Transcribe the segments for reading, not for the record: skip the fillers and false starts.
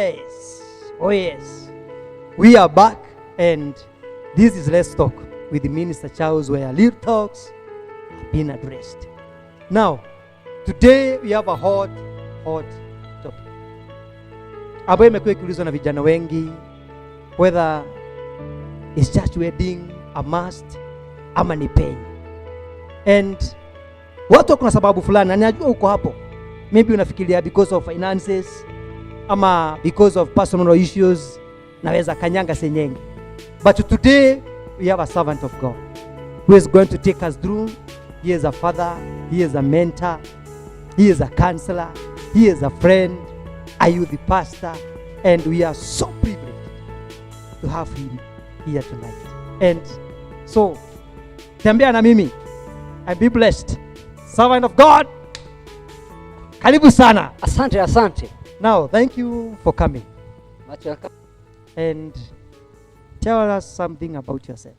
yes. Oh yes. We are back and this is Let's Talk with Minister Charles, where little talks have been addressed. Now, today we have a hot topic ambayo imekuwa ikiulizwa na vijana wengi, whether is church wedding a must ama ni penye. And watu wako na sababu fulani, na najua uko hapo. Maybe unafikiria because of finances ama because of personal issues, naweza kanyanga senyenge. But today we have a servant of God who is going to take us through. He is a father, he is a mentor, he is a counselor, he is a friend, a youth pastor, and we are so privileged to have him here tonight. And so, tembea na mimi and be blessed. Servant of God, karibu sana. Asante. Now, thank you for coming. Much welcome. And tell us something about yourself.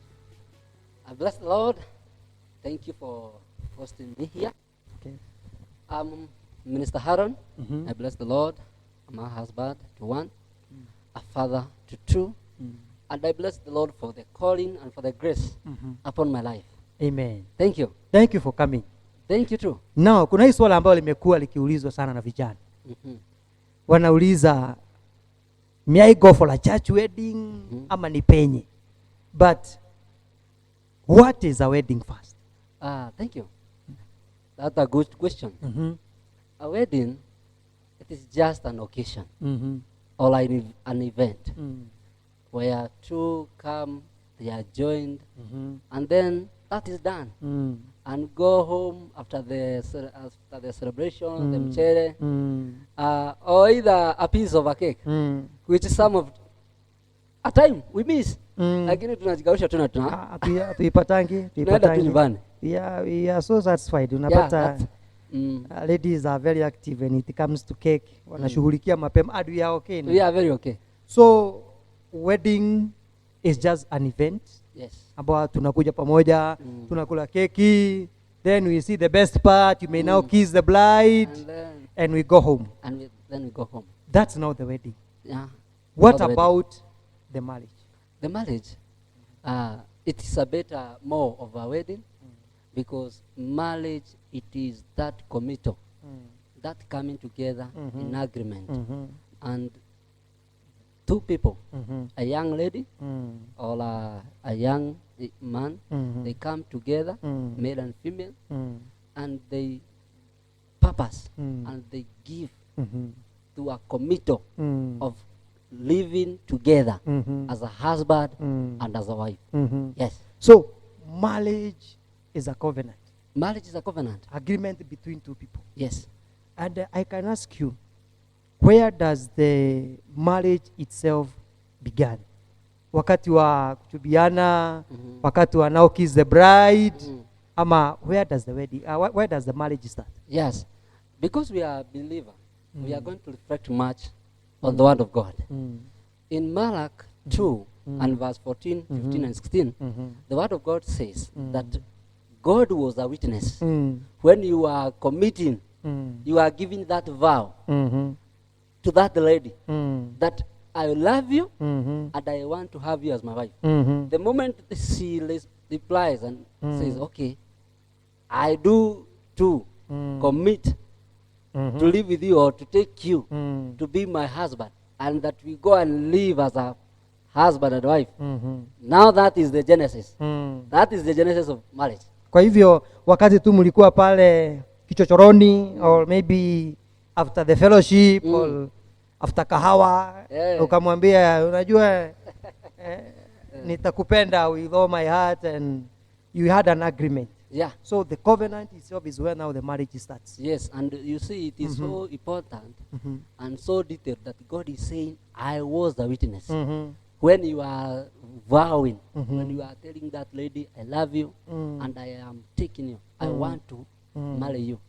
I bless the Lord. Thank you for hosting me here. Okay. I'm Minister Haron. Mm-hmm. I bless the Lord. I'm a husband to one, a father to two, and I bless the Lord for the calling and for the grace upon my life. Amen. Thank you. Thank you for coming. Thank you too. Now, kuna hii swala ambalo limekuwa likiulizwa sana na vijana. Wanauliza, may I go for a church wedding ama ni penye? But what is a wedding first? Thank you. That's a good question. A wedding, it is just an occasion or an event where two come, they are joined, and then that is done. And go home after the celebration, the mchere, or either a piece of a cake, which is some of a time we miss. Lakini tunajigawisha Tuipatangi. nyumbani. We are so satisfied. Unapata ladies are very active when it comes to cake. Wanashughulikia mapema. And we are okay. We are very okay. So wedding is just an event. Yes. Ambao tunakuja pamoja, tunakula keki, then we see the best part. You may now kiss the bride, and we go home. Then we go home. That's not the wedding. Yeah. What about the marriage? The marriage, it is a better more of a wedding, because marriage, it is that committal, that coming together in agreement, and two people, a young lady or a young man, they come together, male and female, and they purpose and they give to a committal of living together as a husband and as a wife. Yes. So marriage is a covenant. Marriage is a covenant. Agreement between two people. Yes. And I can ask you, where does the marriage itself begin? Wakati wa kuchubiana, wakati wa now kiss the bride, ama where does the wedding, where does the marriage start? Yes, because we are believer, we are going to reflect much on the word of God. In Malach 2 and verse 14, 15 and 16, the word of God says that God was a witness. When you are committing, you are giving that vow to that lady that I love you and I want to have you as my wife. The moment she replies and says, okay, I do too commit to live with you or to take you to be my husband, and that we go and live as a husband and wife. Now that is the genesis. That is the genesis of marriage. Kwa hivyo wakati tu mlikuwa pale kichochoroni, or maybe after the fellowship or after kahawa, ukamwambia unajua nitakupenda with all my heart, and you had an agreement. Yeah. So the covenant itself is where now the marriage starts. Yes, and you see it is so important and so detailed that God is saying, I was the witness. When you are vowing, when you are telling that lady, I love you and I am taking you, I want to marry you.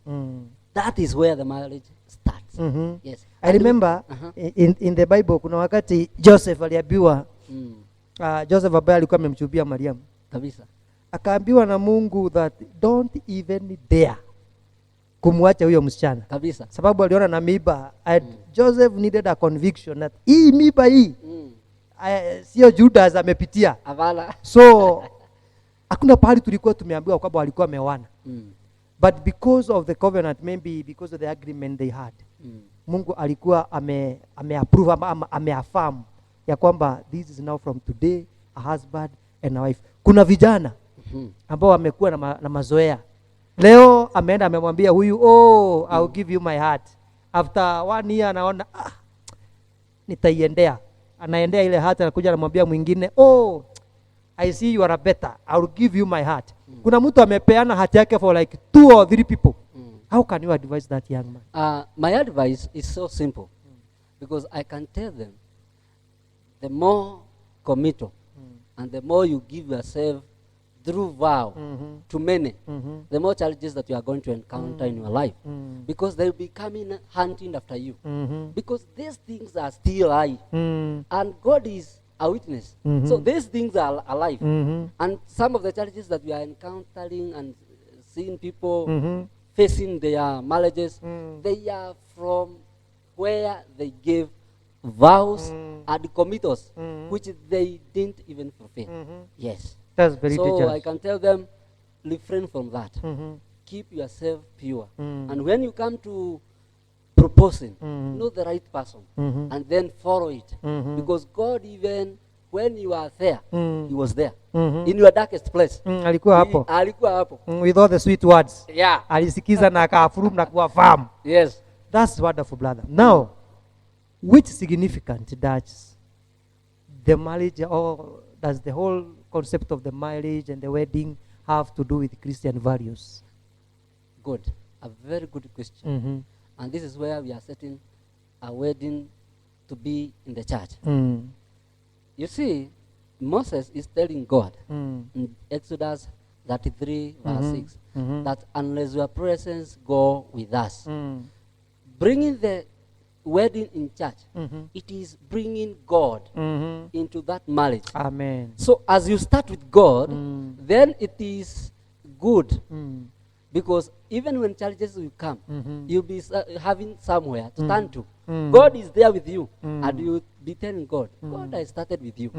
That is where the marriage starts. Yes. I remember in the Bible kuna wakati Joseph aliambiwa, Joseph ambaye alikuwa amemchubia Mariam. Kabisa. Akaambiwa na Mungu that don't even dare kumwacha huyo msichana, kabisa. sababu aliona na miba. Joseph needed a conviction that hii miba hii sio Judas amepitia. Avala. So hakuna pahali tulikuwa tumeambiwa kwamba walikuwa wameoana. But because of the covenant, maybe because of the agreement they had, Mungu alikuwa ameapprove ama ameaffirm ya kwamba this is now from today a husband and a wife. Kuna vijana ambao wamekuwa na mazoea. Leo ameenda amemwambia huyu, I'll give you my heart. After 1 year anaona nitaiendea. Anaendea ile heart, anakuja anamwambia mwingine, I see you are better, I'll give you my heart. Kuna mtu amepeana heart yake for like 2 or 3 people. How can you advise that young man? My advice is so simple, because I can tell them, the more committal and the more you give yourself through vow to many, the more challenges that you are going to encounter in your life, because they will be coming hunting after you, because these things are still alive, and God is a witness. So these things are alive, and some of the challenges that we are encountering and seeing people facing their marriages, they are from where they gave vows and committals which they didn't even fulfill. Yes. That's very dangerous. So I can tell them, refrain from that. Keep yourself pure. And when you come to proposing, know the right person, and then follow it. Because God, even when you are there, He was there. In your darkest place. Alikuwa hapo. Alikuwa hapo. With all the sweet words. Yeah. Alisikiza na akaafuru na kuwa firm. Yes. That's wonderful, brother. Now, which significant does the marriage, or does the whole concept of the marriage and the wedding have to do with Christian values? Good. A very good question. And this is where we are setting a wedding to be in the church. You see, Moses is telling God in Exodus 33 verse 6 that unless your presence go with us, bringing the wedding in church, it is bringing God into that marriage. Amen. So as you start with God, then it is good, because even when challenges will come, you'll be having somewhere to turn to. God is there with you, and you'll be telling God, God, I started with you.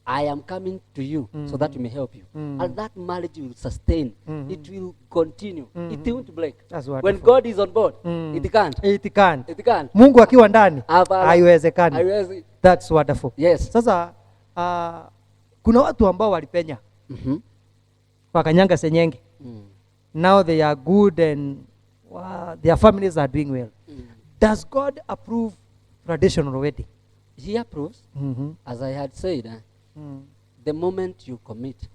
I am coming to you so that you may help you. And that marriage will sustain. It will continue. It won't break. That's wonderful. When God is on board, it can't. It can't. It can't. Mungu akiwa ndani, haiwezekani. Haiwezi. That's wonderful. Yes. Sasa kuna watu ambao walipenya. Wakanyanga senyenge. Now they are good and their families are doing well. Does God approve traditional wedding? He approves. As I had said, the moment you commit,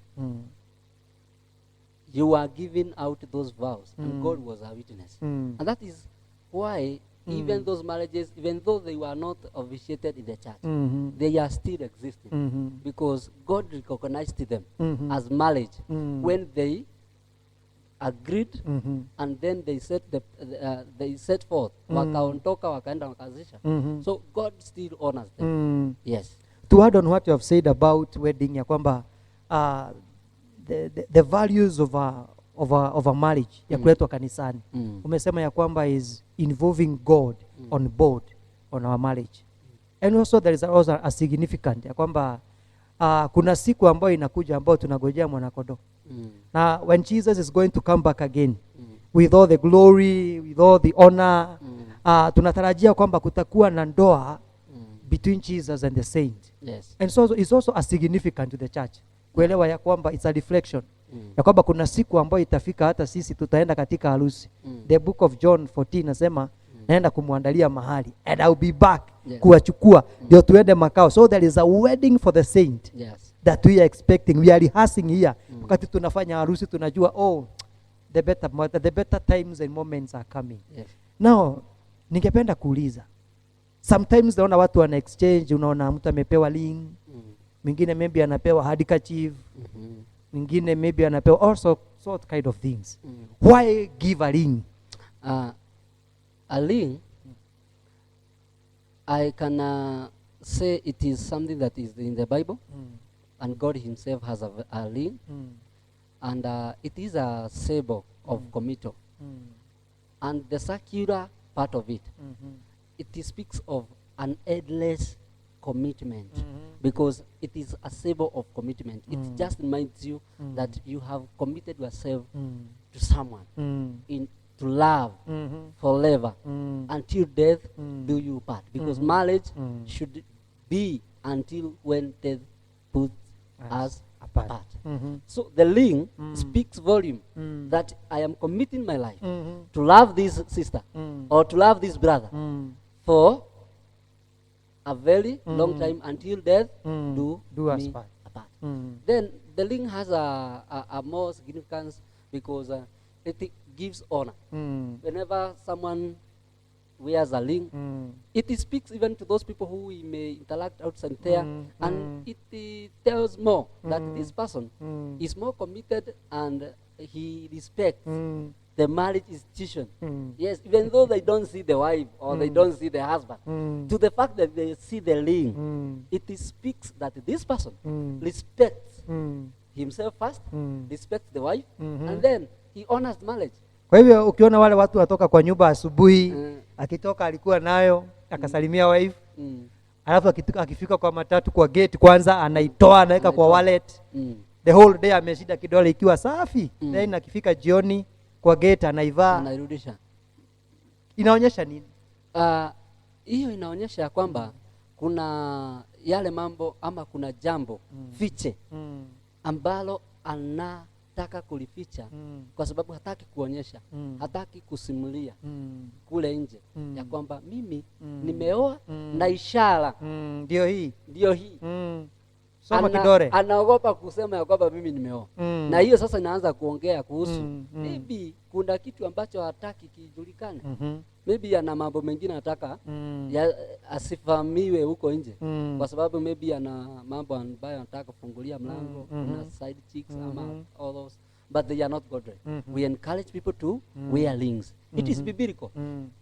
you are giving out those vows, and God was a witness. And that is why even those marriages, even though they were not officiated in the church, they are still existing, because God recognized them as marriage when they agreed, and then they set forth, wakaondoka wakaenda wakazisha. So God still honors them. Yes. To add on what you have said about wedding, ya kwamba the values of a marriage ya kuletwa kanisani, umesema ya kwamba is involving God on board on our marriage. And also there is also a significant ya kwamba kuna siku ambayo inakuja ambayo tunagojea mwanakondoo. Now when Jesus is going to come back again with all the glory, with all the honor, tunatarajia kwamba kutakuwa na ndoa between Jesus and the saint. Yes. And so it's also a significant to the church. Kuelewa ya kwamba it's a reflection. Ya kwamba kuna siku ambayo itafika hata sisi tutaenda katika harusi. The book of John 14 nasema naenda kumwandalia mahali and I'll be back kuwachukua ndio tuende makao. So there is a wedding for the saint. Yes. That we are expecting. We are rehearsing here. Wakati tunafanya harusi tunajua the better times and moments are coming. Yes. Now ningependa kuuliza, sometimes naona watu wana exchange, unaona mtu amepewa ring, mwingine maybe anapewa handkerchief, mwingine maybe anapewa also sort kind of things. Why give a ring? A ring, I can say it is something that is in the Bible, and God himself has a ring, and it is a symbol of committal. and the secular part of it, it speaks of an endless commitment, because it is a symbol of commitment. It just reminds you that you have committed yourself to someone in to love forever until death do you part, because marriage should be until when death puts us apart. So the ring speaks volume that I am committing my life to love this sister or to love this brother for a very long time until death do us me part. apart. Then the ring has a more significance because it gives honor. Whenever someone wears a ring, it speaks even to those people who we may interact outside there, and it tells more that this person is more committed and he respects the marriage institution. Yes, even though they don't see the wife or they don't see the husband, to the fact that they see the ring, it speaks that this person respects himself first, respects the wife, and then he honors marriage. Kwa hivyo ukiona wale watu watoka kwa nyumba asubuhi, akitoka alikuwa nayo, akasalimia wife, alafu akifika kwa matatu kwa gate kwanza anaitoa anaweka kwa wallet. The whole day ameshida kidole ikiwa safi. Then akifika jioni kwa gate anaivaa, anairudisha. Inaonyesha nini? Hiyo inaonyesha ya kwamba kuna yale mambo ama kuna jambo fiche ambalo anataka kulificha kwa sababu hataki kuonyesha, hataki kusimulia kule nje ya kwamba mimi nimeoa na ishara ndio hii. Soma kidore. Anaogopa kusema ya kwamba mimi nimeoa. Na hiyo sasa inaanza kuongea kuhusu maybe kuna kitu ambacho hataki kijulikane. Maybe ana mambo mengine anataka asifahamiwe huko nje. Kwa sababu maybe ana mambo ambayo anataka kufungulia mlango, kuna side chicks ama all those, but they are not godly. We encourage people to wear rings. It is biblical.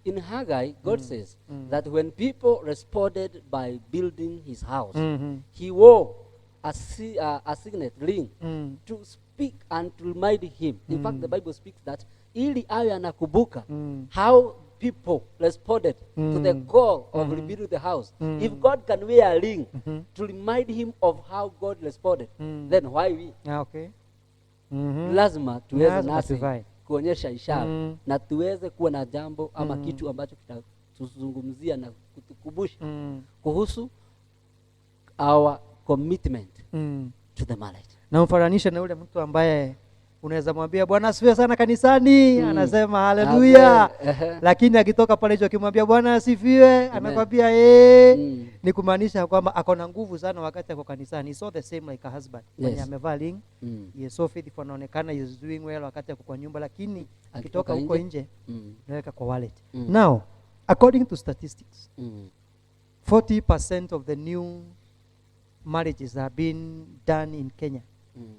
In Haggai, God says that when people responded by building his house, he wore a signet ring to speak and to remind him. In fact, the Bible speaks that ili awe anakumbuka how people responded to the call of rebuilding the house. If God can wear a ring to remind him of how God responded, then why we? Okay. Lazima tuweze nasi kuonyesha ishara na tuweze kuwa na jambo ama kitu ambacho kitatuzungumzia na kutukumbusha kuhusu our commitment to the marriage. Na umfananisha na yule mtu ambaye unaweza mwambia Bwana asifiwe sana kanisani, anasema haleluya, lakini akitoka pale hicho kimwambia Bwana asifiwe, anakwambia ni kumaanisha kwamba ako na nguvu sana wakati ako kanisani. So the same like a husband. When amevaa ring, he is so faithful, anaonekana he is doing well wakati ako kwa nyumba, lakini akitoka huko nje anaweka kwa wallet. Now, according to statistics, 40% of the new marriages have been done in Kenya.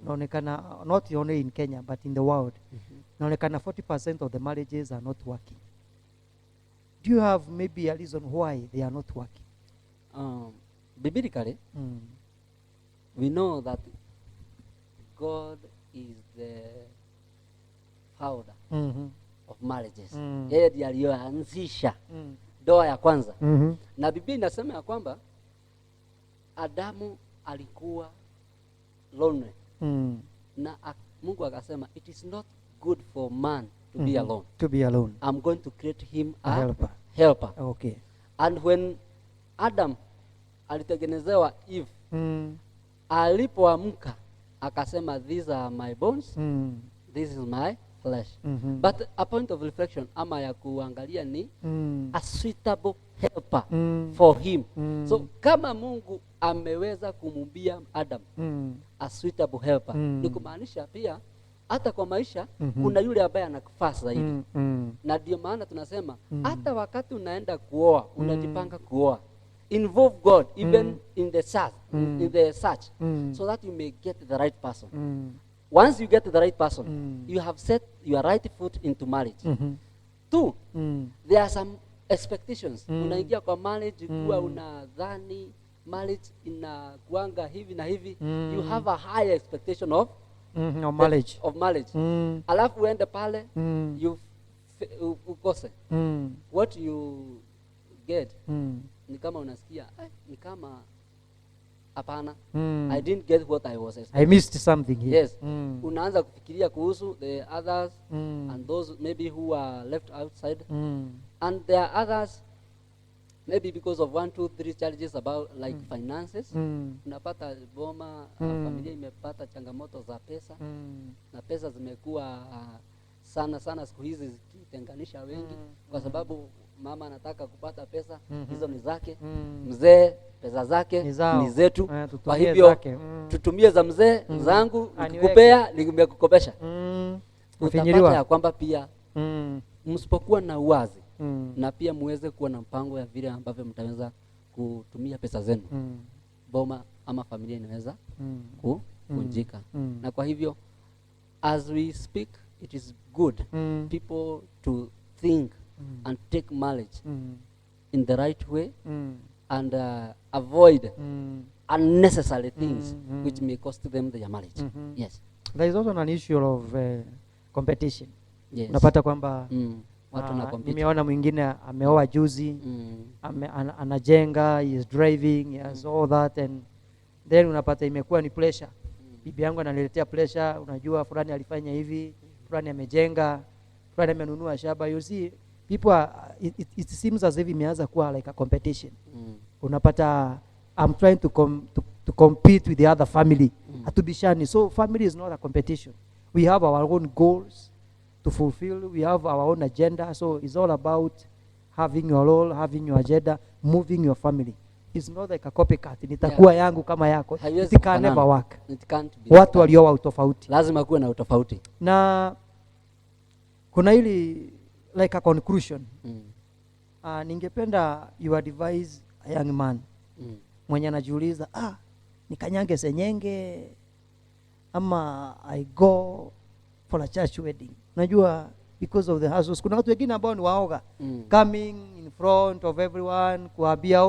Naonekana, not only in Kenya but in the world, naonekana 40% of the marriages are not working. Do you have maybe a reason why they are not working? Biblically, we know that God is the founder of marriages. Yeye ndiye aliyoanzisha ndoa ya kwanza. Na Biblia inasema ya kwamba Adamu alikuwa lonely. Na Mungu akasema it is not good for man to be alone. To be alone. I'm going to create him a helper. Okay. And when Adam alitengenezewa Eve, alipoamka akasema these are my bones, this is my flesh. But a point of reflection ama ya kuangalia ni a suitable helper for him. So kama Mungu ameweza kumumbia Adam a suitable helper, ni kumaanisha pia hata kwa maisha kuna yule ambaye anakufaa zaidi. Na ndio maana tunasema hata wakati unaenda kuoa, unajipanga kuoa, involve God even in the search, so that you may get the right person. Once you get the right person, you have set your right foot into marriage. Two, there are some expectations. Unaingia kwa marriage kuwa unadhani marriage inakuanga hivi na hivi. You have a high expectation of marriage. Alafu uende pale, you ukose. What you get ni kama unasikia ni kama hapana, I didn't get what I was expecting. I missed something here. Yes. Unaanza kufikiria kuhusu the others and those maybe who are left outside. And there are others maybe because of 1, 2, 3 challenges about like finances. Unapata boma, familia imepata changamoto za pesa. Na pesa zimekuwa sana siku hizi zikitenganisha wengi kwa sababu mama anataka kupata pesa, hizo ni zake. Mzee pesa zake ni zetu. Kwa hivyo tutumie za mzee, zangu nikikupea nimekukopesha. Utapata ya kwamba pia msipokuwa na uwazi na pia muweze kuwa na mpango ya vile ambavyo mtaweza kutumia pesa zenu, boma ama familia inaweza kuvunjika. Na kwa hivyo as we speak, it is good people to think and take knowledge in the right way and avoid unnecessary things which may cost them their marriage. Yes. There is also an issue of competition. Yes. Unapata kwamba watu na compete. Nimeona mwingine ameoa juzi, anajenga, he is driving, he has all that, and then unapata imekuwa ni pressure. Bibi yangu ananiletea pressure, unajua fulani alifanya hivi, fulani amejenga, fulani amenunua shamba. You see, people are, it seems as if imeanza kuwa like a competition. Unapata I'm trying to compete with the other family. Atubishani. So family is not a competition. We have our own goals to fulfill. We have our own agenda. So it's all about having your role, having your agenda, moving your family. It's not like a copycat. Nitakuwa yangu kama yako. It can never work. It can't be. Watu walioa utofauti. Lazima kuwe na utofauti. Na kuna hili like a conclusion. Ningependa you advise a young man mwenye anajiuliza nikanyange senyenge ama I go for a church wedding. Najua because of the hustles kuna watu wengine ambao ni waoga coming in front of everyone kuambia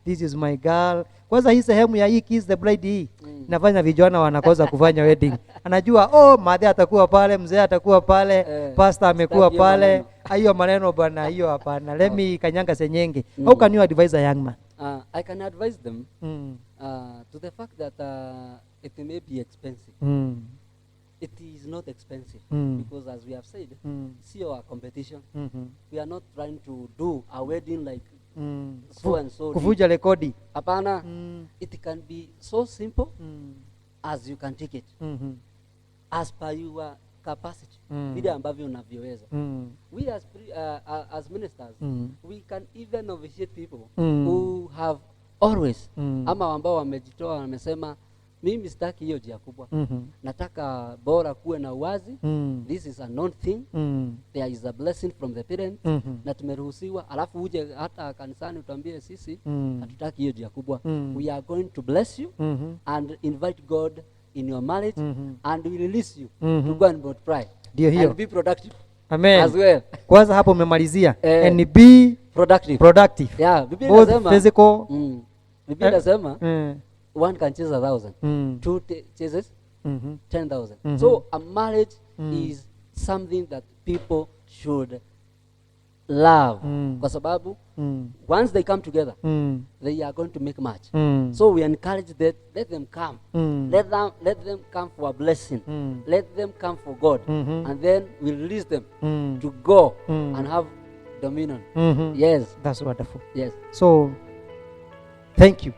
this is my girl. Kwanza hii sehemu ya hii kiss the bride hii nafanya vijana wanakosa kufanya wedding. Anajua madhe atakuwa pale, mzee atakuwa pale, pastor amekuwa pale. Hiyo maneno bwana, hiyo hapana. Let me kanyanga senyenge. How can you advise a young man? I can advise them to the fact that it may be expensive. It is not expensive because as we have said, see our competition. We are not trying to do a wedding like so and so. Kuvuja rekodi. Hapana. It can be so simple as you can take it. As per your capacity. Vile ambavyo unavyoweza. We as ministers, we can even officiate people who have always ama ambao wamejitoa wamesema mimi sitaki hiyo jia kubwa. Nataka bora kuwe na uwazi. This is a known thing. There is a blessing from the parents. Na tumeruhusiwa. Alafu uje hata kanisani utambie sisi hatutaki hiyo jia kubwa. We are going to bless you and invite God in your marriage and we release you to go and multiply and be productive. Amen. As well. Kwanza hapo umemalizia and be productive. Yeah, Biblia both inasema physical. Biblia inasema one can chase 1,000, two chases 10,000. So a marriage is something that people should love kwa sababu once they come together they are going to make much. So we encourage that let them come. Let them come for a blessing. Let them come for God and then we release them to go and have dominion. Yes, that's wonderful. Yes. So thank you.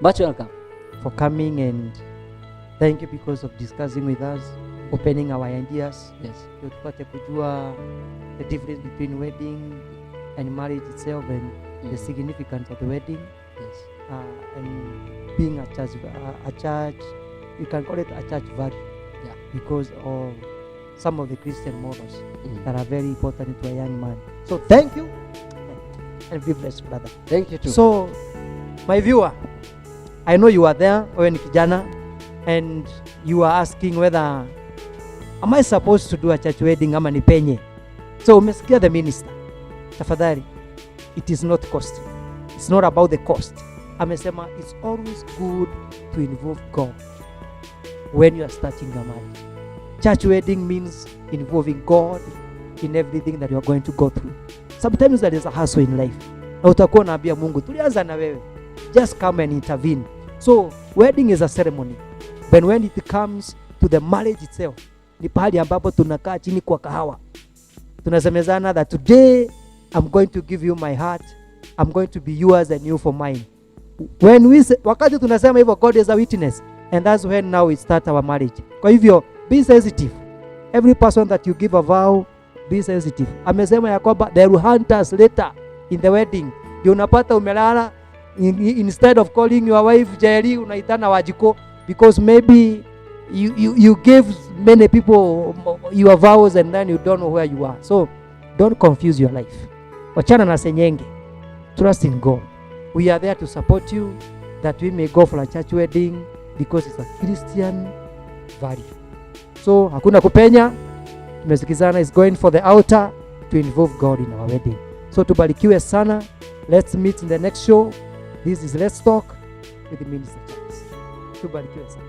Much welcome for coming and thank you because of discussing with us, opening our ideas. Yes. Tupate kujua the difference between wedding and marriage itself and the significance of the wedding. Yes. And being a church, you can call it a church value. Yeah. Because of some of the Christian models that are very important to a young man. So thank you and be blessed, brother. Thank you too. So my viewer, I know you are there, wewe ni kijana, and you are asking whether am I supposed to do a church wedding ama ni penye. So umesikia the minister. Tafadhali, it is not cost. It's not about the cost. Amesema it's always good to involve God when you are starting a marriage. Church wedding means involving God in everything that you are going to go through. Sometimes there is a hustle in life. Na utakuwa unaambia Mungu, tulianza na wewe. Just come and intervene. So, wedding is a ceremony. But when it comes to the marriage itself, ni pahali ambapo tunakaa chini kwa kahawa. Tunasemezana that today I'm going to give you my heart. I'm going to be yours and you for mine. When we say, wakati tunasema hivyo, God is a witness. And that's when now we start our marriage. Kwa hivyo, be sensitive. Every person that you give a vow, be sensitive. Amesema ya kwamba they will hunt us later in the wedding. Ndio unapata umelala, instead of calling your wife Jerry, unaitana Wajiko, because maybe you gave many people your vows and then you don't know where you are. So don't confuse your life. Wachana na senyenge. Trust in God. We are there to support you, that we may go for a church wedding, because it's a Christian value. So hakuna kupenya. Tumesikizana is going for the altar to involve God in our wedding. So tubarikiwe sana. Let's meet in the next show. This is Let's Talk with the Minister Charles. Tubarikiwe sana.